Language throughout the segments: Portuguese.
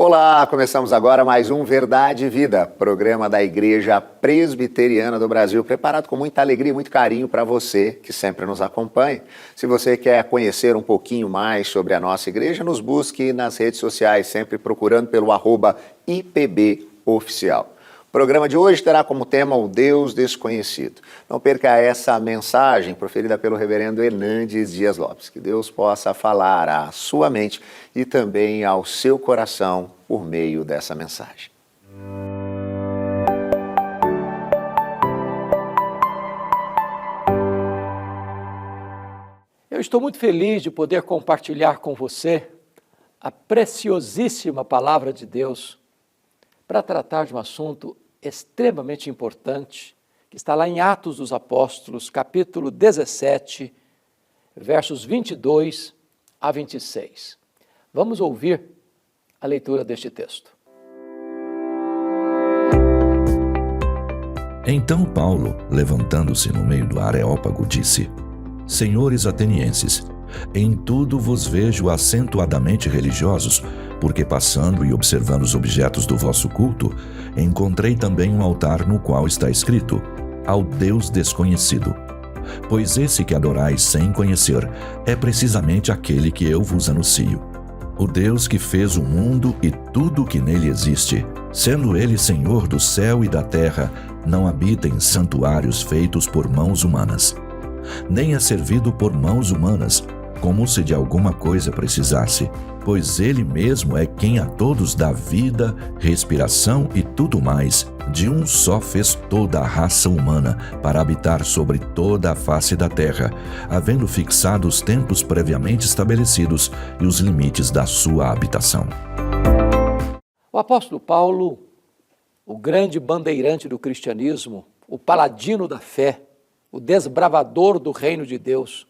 Olá, começamos agora mais um Verdade e Vida, programa da Igreja Presbiteriana do Brasil, preparado com muita alegria e muito carinho para você que sempre nos acompanha. Se você quer conhecer um pouquinho mais sobre a nossa igreja, nos busque nas redes sociais, sempre procurando pelo @IPBOficial. O programa de hoje terá como tema o Deus Desconhecido. Não perca essa mensagem proferida pelo reverendo Hernandes Dias Lopes. Que Deus possa falar à sua mente e também ao seu coração por meio dessa mensagem. Eu estou muito feliz de poder compartilhar com você a preciosíssima Palavra de Deus para tratar de um assunto extremamente importante, que está lá em Atos dos Apóstolos, capítulo 17, versos 22 a 26. Vamos ouvir a leitura deste texto. Então Paulo, levantando-se no meio do Areópago, disse: Senhores atenienses, em tudo vos vejo acentuadamente religiosos, porque passando e observando os objetos do vosso culto, encontrei também um altar no qual está escrito: Ao Deus desconhecido. Pois esse que adorais sem conhecer é precisamente aquele que eu vos anuncio. O Deus que fez o mundo e tudo o que nele existe, sendo ele Senhor do céu e da terra, não habita em santuários feitos por mãos humanas. Nem é servido por mãos humanas, como se de alguma coisa precisasse, pois ele mesmo é quem a todos dá vida, respiração e tudo mais. De um só fez toda a raça humana para habitar sobre toda a face da terra, havendo fixado os tempos previamente estabelecidos e os limites da sua habitação. O apóstolo Paulo, o grande bandeirante do cristianismo, o paladino da fé, o desbravador do reino de Deus,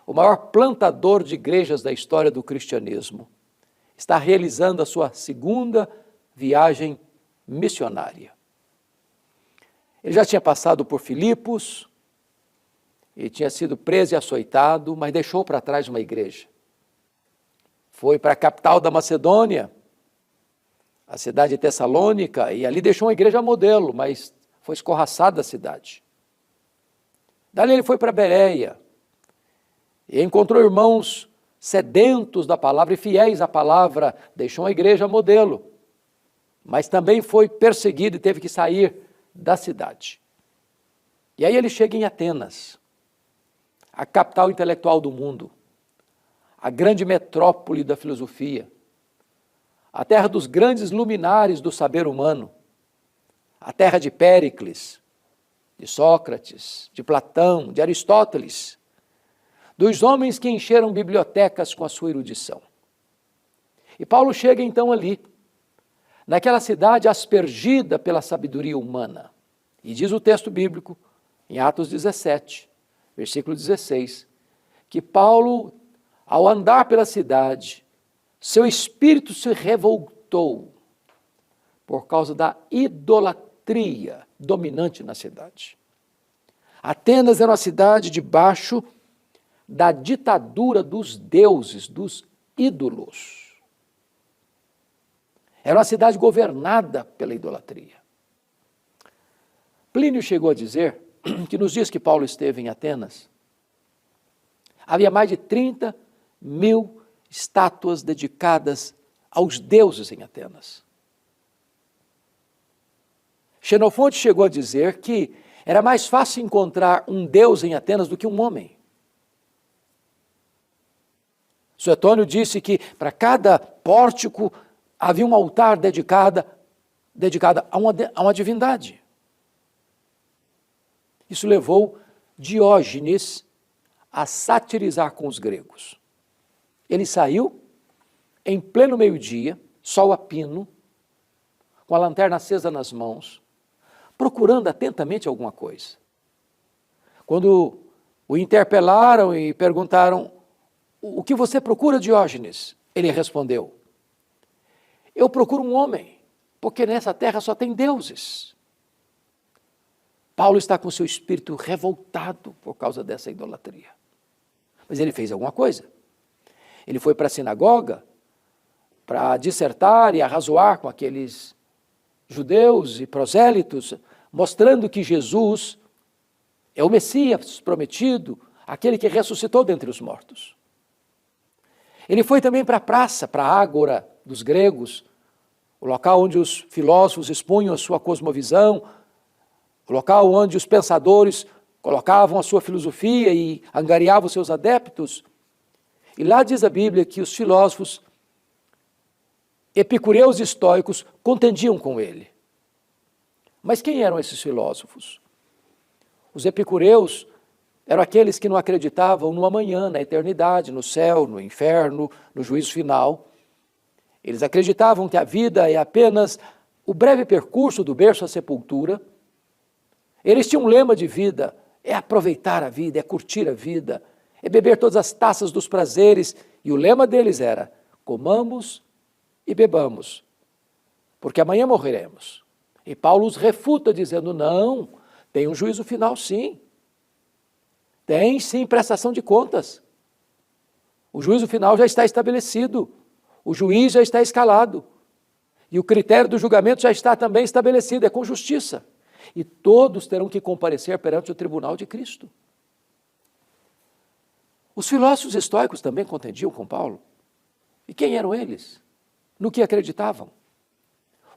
o maior plantador de igrejas da história do cristianismo, está realizando a sua segunda viagem missionária. Ele já tinha passado por Filipos, e tinha sido preso e açoitado, mas deixou para trás uma igreja. Foi para a capital da Macedônia, a cidade de Tessalônica, e ali deixou uma igreja modelo, mas foi escorraçado da cidade. Dali ele foi para Bereia, e encontrou irmãos sedentos da palavra e fiéis à palavra, deixou uma igreja modelo, mas também foi perseguido e teve que sair da cidade. E aí ele chega em Atenas, a capital intelectual do mundo, a grande metrópole da filosofia, a terra dos grandes luminares do saber humano, a terra de Péricles, de Sócrates, de Platão, de Aristóteles, dos homens que encheram bibliotecas com a sua erudição. E Paulo chega então ali, naquela cidade aspergida pela sabedoria humana. E diz o texto bíblico, em Atos 17, versículo 16, que Paulo, ao andar pela cidade, seu espírito se revoltou por causa da idolatria dominante na cidade. Atenas era uma cidade debaixo da ditadura dos deuses, dos ídolos. Era uma cidade governada pela idolatria. Plínio chegou a dizer que nos dias que Paulo esteve em Atenas, havia mais de 30 mil estátuas dedicadas aos deuses em Atenas. Xenofonte chegou a dizer que era mais fácil encontrar um deus em Atenas do que um homem. Suetônio disse que para cada pórtico havia um altar dedicado a uma divindade. Isso levou Diógenes a satirizar com os gregos. Ele saiu em pleno meio-dia, sol a pino, com a lanterna acesa nas mãos, procurando atentamente alguma coisa. Quando o interpelaram e perguntaram: o que você procura, Diógenes? Ele respondeu: eu procuro um homem, porque nessa terra só tem deuses. Paulo está com seu espírito revoltado por causa dessa idolatria. Mas ele fez alguma coisa. Ele foi para a sinagoga, para dissertar e arrazoar com aqueles judeus e prosélitos, mostrando que Jesus é o Messias prometido, aquele que ressuscitou dentre os mortos. Ele foi também para a praça, para a ágora dos gregos, o local onde os filósofos expunham a sua cosmovisão, o local onde os pensadores colocavam a sua filosofia e angariavam seus adeptos. E lá diz a Bíblia que os filósofos epicureus e estoicos contendiam com ele. Mas quem eram esses filósofos? Os epicureus eram aqueles que não acreditavam no amanhã, na eternidade, no céu, no inferno, no juízo final. Eles acreditavam que a vida é apenas o breve percurso do berço à sepultura. Eles tinham um lema de vida: é aproveitar a vida, é curtir a vida, é beber todas as taças dos prazeres. E o lema deles era: comamos e bebamos, porque amanhã morreremos. E Paulo os refuta dizendo: não, tem um juízo final sim. Tem sim prestação de contas. O juízo final já está estabelecido. O juiz já está escalado. E o critério do julgamento já está também estabelecido, é com justiça. E todos terão que comparecer perante o tribunal de Cristo. Os filósofos estoicos também contendiam com Paulo. E quem eram eles? No que acreditavam?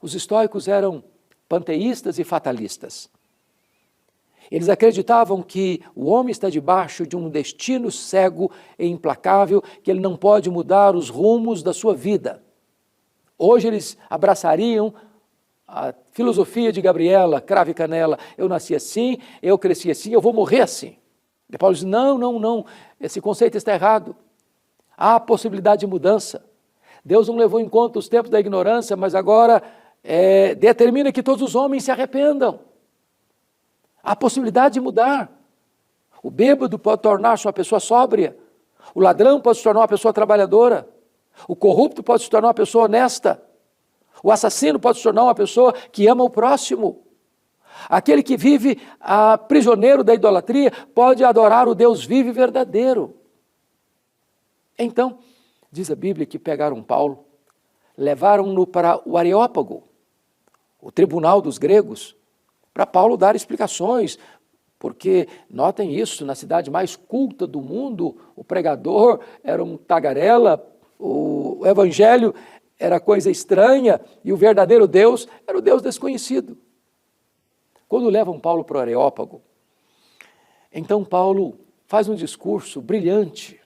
Os estoicos eram panteístas e fatalistas. Eles acreditavam que o homem está debaixo de um destino cego e implacável, que ele não pode mudar os rumos da sua vida. Hoje eles abraçariam a filosofia de Gabriela, cravo e canela: eu nasci assim, eu cresci assim, eu vou morrer assim. E Paulo diz: não, esse conceito está errado. Há possibilidade de mudança. Deus não levou em conta os tempos da ignorância, mas agora determina que todos os homens se arrependam. Há possibilidade de mudar. O bêbado pode tornar-se uma pessoa sóbria. O ladrão pode se tornar uma pessoa trabalhadora. O corrupto pode se tornar uma pessoa honesta. O assassino pode se tornar uma pessoa que ama o próximo. Aquele que vive prisioneiro da idolatria pode adorar o Deus vivo e verdadeiro. Então, diz a Bíblia que pegaram Paulo, levaram-no para o Areópago, o tribunal dos gregos, para Paulo dar explicações, porque, notem isso, na cidade mais culta do mundo, o pregador era um tagarela, o evangelho era coisa estranha e o verdadeiro Deus era o Deus desconhecido. Quando levam Paulo para o Areópago, então Paulo faz um discurso brilhante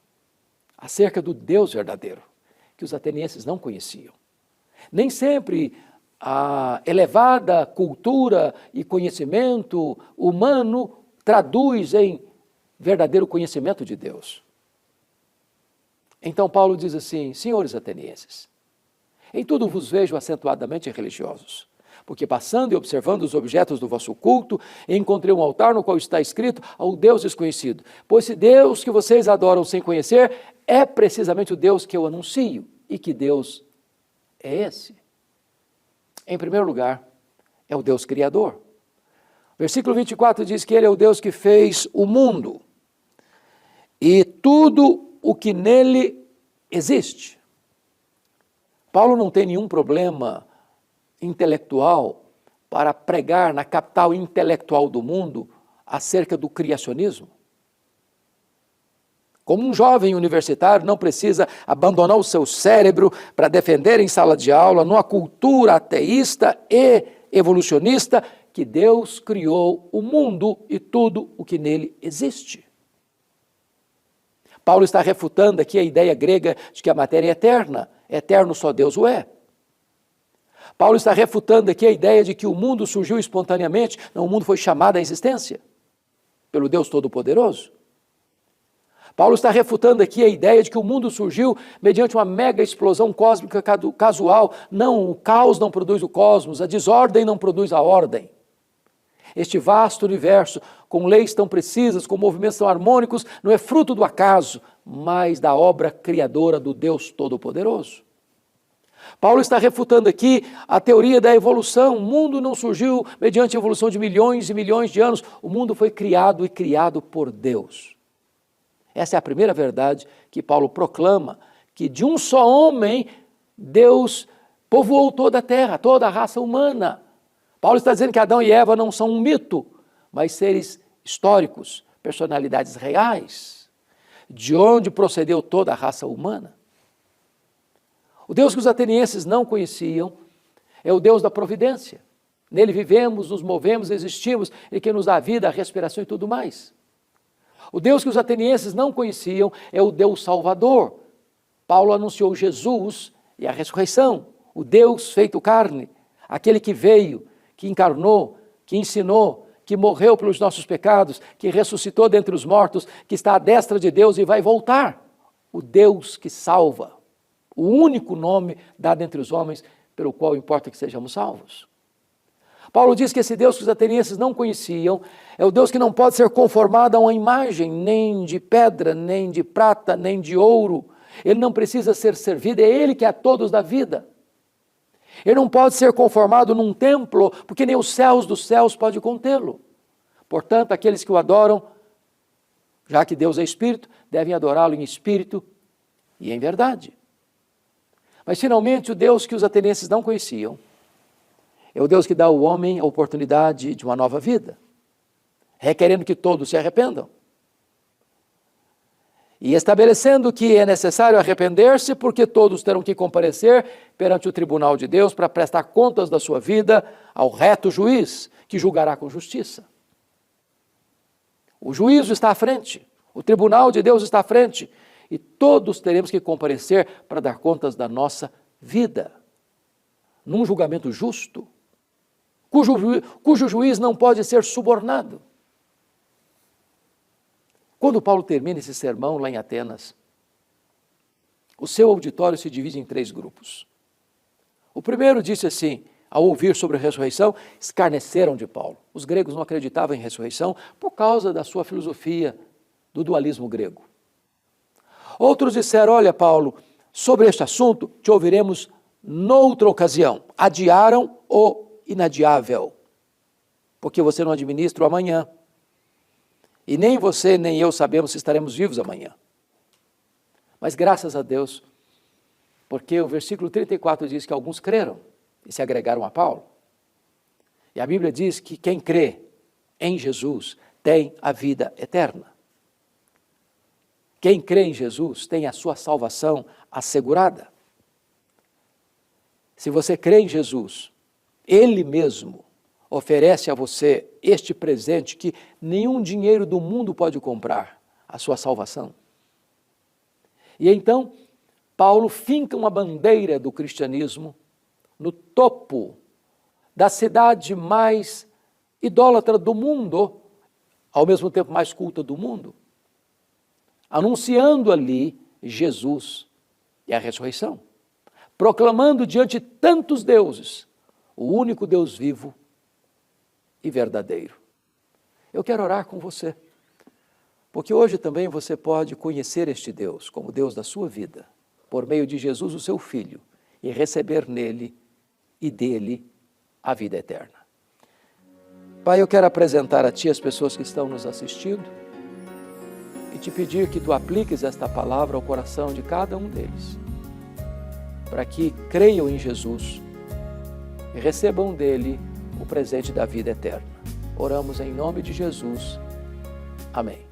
acerca do Deus verdadeiro, que os atenienses não conheciam. Nem sempre a elevada cultura e conhecimento humano traduz em verdadeiro conhecimento de Deus. Então Paulo diz assim: senhores atenienses, em tudo vos vejo acentuadamente religiosos, porque passando e observando os objetos do vosso culto, encontrei um altar no qual está escrito: ao Deus desconhecido. Pois se Deus que vocês adoram sem conhecer é precisamente o Deus que eu anuncio. E que Deus é esse? Em primeiro lugar, é o Deus Criador. Versículo 24 diz que Ele é o Deus que fez o mundo e tudo o que nele existe. Paulo não tem nenhum problema intelectual para pregar na capital intelectual do mundo acerca do criacionismo. Como um jovem universitário não precisa abandonar o seu cérebro para defender em sala de aula, numa cultura ateísta e evolucionista, que Deus criou o mundo e tudo o que nele existe. Paulo está refutando aqui a ideia grega de que a matéria é eterna. Eterno só Deus o é. Paulo está refutando aqui a ideia de que o mundo surgiu espontaneamente. Não, o mundo foi chamado à existência pelo Deus Todo-Poderoso. Paulo está refutando aqui a ideia de que o mundo surgiu mediante uma mega explosão cósmica casual. Não, o caos não produz o cosmos, a desordem não produz a ordem. Este vasto universo, com leis tão precisas, com movimentos tão harmônicos, não é fruto do acaso, mas da obra criadora do Deus Todo-Poderoso. Paulo está refutando aqui a teoria da evolução. O mundo não surgiu mediante a evolução de milhões e milhões de anos. O mundo foi criado e criado por Deus. Essa é a primeira verdade que Paulo proclama, que de um só homem Deus povoou toda a terra, toda a raça humana. Paulo está dizendo que Adão e Eva não são um mito, mas seres históricos, personalidades reais, de onde procedeu toda a raça humana. O Deus que os atenienses não conheciam é o Deus da providência. Nele vivemos, nos movemos, existimos, e que nos dá a vida, a respiração e tudo mais. O Deus que os atenienses não conheciam é o Deus Salvador. Paulo anunciou Jesus e a ressurreição, o Deus feito carne, aquele que veio, que encarnou, que ensinou, que morreu pelos nossos pecados, que ressuscitou dentre os mortos, que está à destra de Deus e vai voltar. O Deus que salva, o único nome dado entre os homens pelo qual importa que sejamos salvos. Paulo diz que esse Deus que os atenienses não conheciam é o Deus que não pode ser conformado a uma imagem, nem de pedra, nem de prata, nem de ouro. Ele não precisa ser servido, é Ele que é a todos da vida. Ele não pode ser conformado num templo, porque nem os céus dos céus pode contê-lo. Portanto, aqueles que o adoram, já que Deus é Espírito, devem adorá-lo em espírito e em verdade. Mas, finalmente, o Deus que os atenienses não conheciam é o Deus que dá ao homem a oportunidade de uma nova vida, requerendo que todos se arrependam. E estabelecendo que é necessário arrepender-se, porque todos terão que comparecer perante o tribunal de Deus para prestar contas da sua vida ao reto juiz, que julgará com justiça. O juízo está à frente, o tribunal de Deus está à frente, e todos teremos que comparecer para dar contas da nossa vida, num julgamento justo, cujo juiz não pode ser subornado. Quando Paulo termina esse sermão lá em Atenas, o seu auditório se divide em 3 grupos. O primeiro disse assim, ao ouvir sobre a ressurreição, escarneceram de Paulo. Os gregos não acreditavam em ressurreição por causa da sua filosofia do dualismo grego. Outros disseram, olha Paulo, sobre este assunto te ouviremos noutra ocasião. Adiaram o inadiável, porque você não administra o amanhã. E nem você nem eu sabemos se estaremos vivos amanhã. Mas graças a Deus, porque o versículo 34 diz que alguns creram e se agregaram a Paulo. E a Bíblia diz que quem crê em Jesus tem a vida eterna. Quem crê em Jesus tem a sua salvação assegurada. Se você crê em Jesus, Ele mesmo oferece a você este presente que nenhum dinheiro do mundo pode comprar, a sua salvação. E então, Paulo finca uma bandeira do cristianismo no topo da cidade mais idólatra do mundo, ao mesmo tempo mais culta do mundo, anunciando ali Jesus e a ressurreição, proclamando diante de tantos deuses o único Deus vivo e verdadeiro. Eu quero orar com você, porque hoje também você pode conhecer este Deus como Deus da sua vida, por meio de Jesus, o seu Filho, e receber nele e dele a vida eterna. Pai, eu quero apresentar a Ti as pessoas que estão nos assistindo e te pedir que Tu apliques esta palavra ao coração de cada um deles, para que creiam em Jesus e recebam dele o presente da vida eterna. Oramos em nome de Jesus. Amém.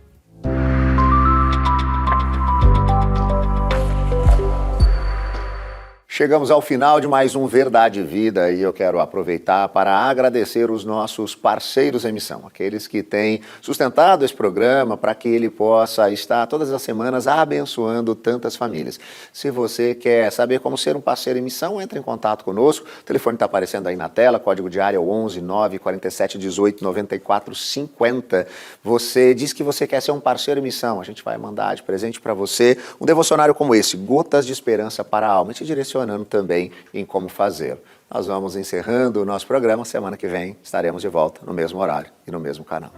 Chegamos ao final de mais um Verdade e Vida e eu quero aproveitar para agradecer os nossos parceiros em missão, aqueles que têm sustentado esse programa para que ele possa estar todas as semanas abençoando tantas famílias. Se você quer saber como ser um parceiro em missão, entre em contato conosco. O telefone está aparecendo aí na tela, código de área 11 9 47 18 94 50. Você diz que você quer ser um parceiro em missão, a gente vai mandar de presente para você um devocionário como esse, Gotas de Esperança para a Alma, e te direcionando também em como fazê-lo. Nós vamos encerrando o nosso programa. Semana que vem estaremos de volta no mesmo horário e no mesmo canal.